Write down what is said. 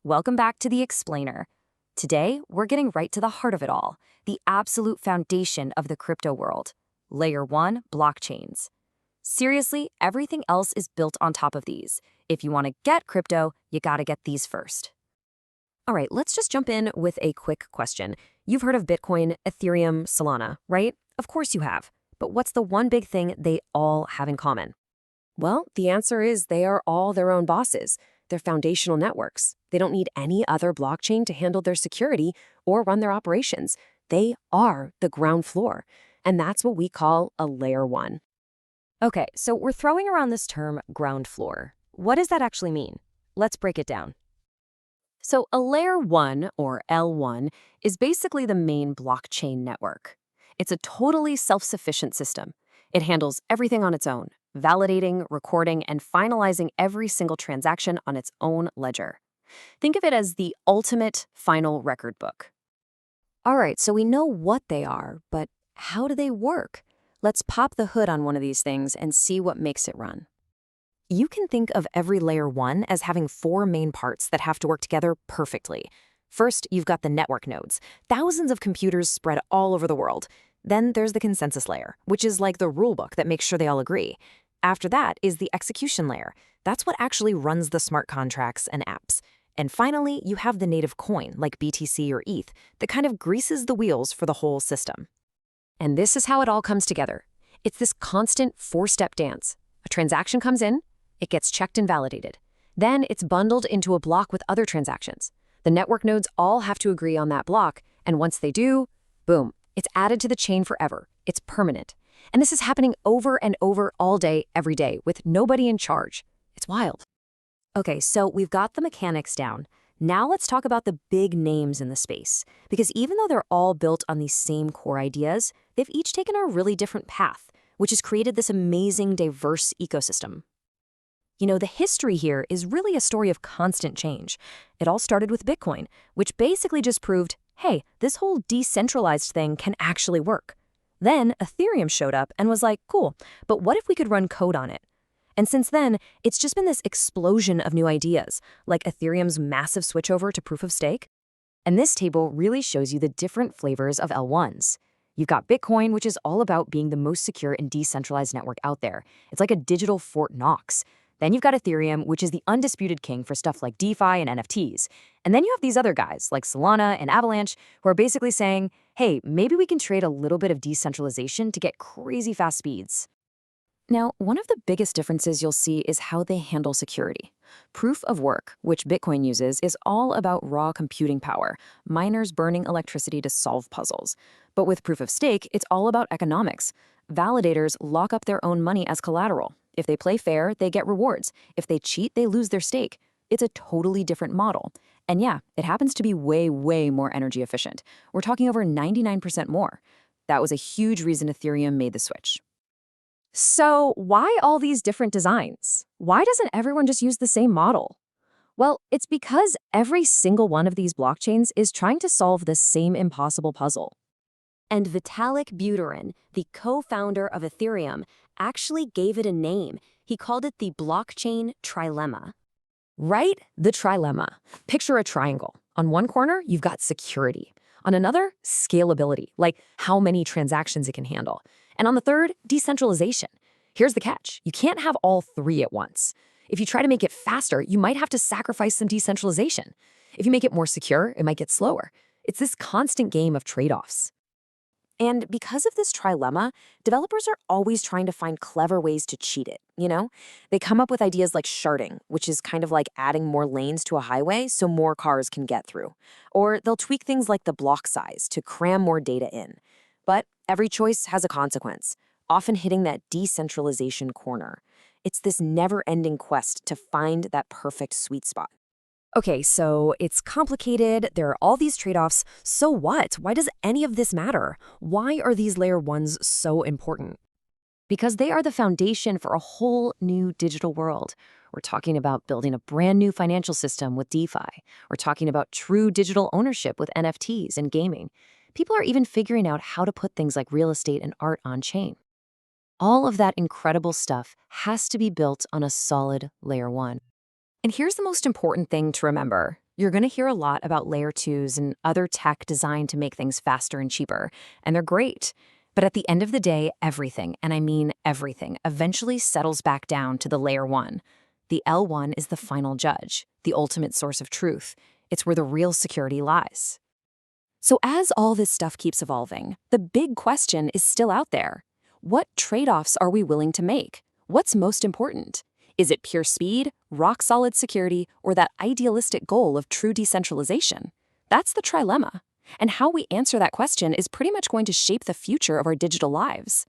Welcome back to The Explainer. Today, we're getting right to the heart of it all, the absolute foundation of the crypto world, Layer 1 blockchains. Seriously, everything else is built on top of these. If you want to get crypto, you gotta get these first. All right, let's just jump in with a quick question. You've heard of Bitcoin, Ethereum, Solana, right? Of course you have. But what's the one big thing they all have in common? Well, the answer is they are all their own bosses. They're foundational networks. They don't need any other blockchain to handle their security or run their operations. They are the ground floor. And that's what we call a Layer 1. Okay, so we're throwing around this term ground floor. What does that actually mean? Let's break it down. So a Layer 1, or L1, is basically the main blockchain network. It's a totally self-sufficient system. It handles everything on its own, validating, recording, and finalizing every single transaction on its own ledger. Think of it as the ultimate final record book. All right, so we know what they are, but how do they work? Let's pop the hood on one of these things and see what makes it run. You can think of every Layer 1 as having four main parts that have to work together perfectly. First, you've got the network nodes, thousands of computers spread all over the world. Then there's the consensus layer, which is like the rulebook that makes sure they all agree. After that is the execution layer. That's what actually runs the smart contracts and apps. And finally, you have the native coin, like BTC or ETH, that kind of greases the wheels for the whole system. And this is how it all comes together. It's this constant four-step dance. A transaction comes in, it gets checked and validated. Then it's bundled into a block with other transactions. The network nodes all have to agree on that block, and once they do, boom, it's added to the chain forever. It's permanent. And this is happening over and over all day, every day, with nobody in charge. It's wild. Okay, so we've got the mechanics down. Now let's talk about the big names in the space. Because even though they're all built on these same core ideas, they've each taken a really different path, which has created this amazing, diverse ecosystem. You know, the history here is really a story of constant change. It all started with Bitcoin, which basically just proved, hey, this whole decentralized thing can actually work. Then Ethereum showed up and was like, cool, but what if we could run code on it? And since then, it's just been this explosion of new ideas, like Ethereum's massive switchover to proof of stake. And this table really shows you the different flavors of L1s. You've got Bitcoin, which is all about being the most secure and decentralized network out there. It's like a digital Fort Knox. Then you've got Ethereum, which is the undisputed king for stuff like DeFi and NFTs. And then you have these other guys, like Solana and Avalanche, who are basically saying, hey, maybe we can trade a little bit of decentralization to get crazy fast speeds. Now, one of the biggest differences you'll see is how they handle security. Proof of work, which Bitcoin uses, is all about raw computing power, miners burning electricity to solve puzzles. But with proof of stake, it's all about economics. Validators lock up their own money as collateral. If they play fair, they get rewards. If they cheat, they lose their stake. It's a totally different model. And yeah, it happens to be way, way more energy efficient. We're talking over 99% more. That was a huge reason Ethereum made the switch. So why all these different designs? Why doesn't everyone just use the same model? Well, it's because every single one of these blockchains is trying to solve the same impossible puzzle. And Vitalik Buterin, the co-founder of Ethereum, actually gave it a name. He called it the blockchain trilemma. Right? The trilemma. Picture a triangle. On one corner, you've got security. On another, scalability, like how many transactions it can handle. And on the third, decentralization. Here's the catch. You can't have all three at once. If you try to make it faster, you might have to sacrifice some decentralization. If you make it more secure, it might get slower. It's this constant game of trade-offs. And because of this trilemma, developers are always trying to find clever ways to cheat it, you know? They come up with ideas like sharding, which is kind of like adding more lanes to a highway so more cars can get through. Or they'll tweak things like the block size to cram more data in. But every choice has a consequence, often hitting that decentralization corner. It's this never-ending quest to find that perfect sweet spot. Okay, so it's complicated, there are all these trade-offs. So what? Why does any of this matter? Why are these Layer 1s so important? Because they are the foundation for a whole new digital world. We're talking about building a brand new financial system with DeFi. We're talking about true digital ownership with NFTs and gaming. People are even figuring out how to put things like real estate and art on chain. All of that incredible stuff has to be built on a solid Layer 1. And here's the most important thing to remember. You're going to hear a lot about layer 2s and other tech designed to make things faster and cheaper, and they're great. But at the end of the day, everything, and I mean everything, eventually settles back down to the layer 1. The L1 is the final judge, the ultimate source of truth. It's where the real security lies. So as all this stuff keeps evolving, the big question is still out there. What trade-offs are we willing to make? What's most important? Is it pure speed, rock-solid security, or that idealistic goal of true decentralization? That's the trilemma. And how we answer that question is pretty much going to shape the future of our digital lives.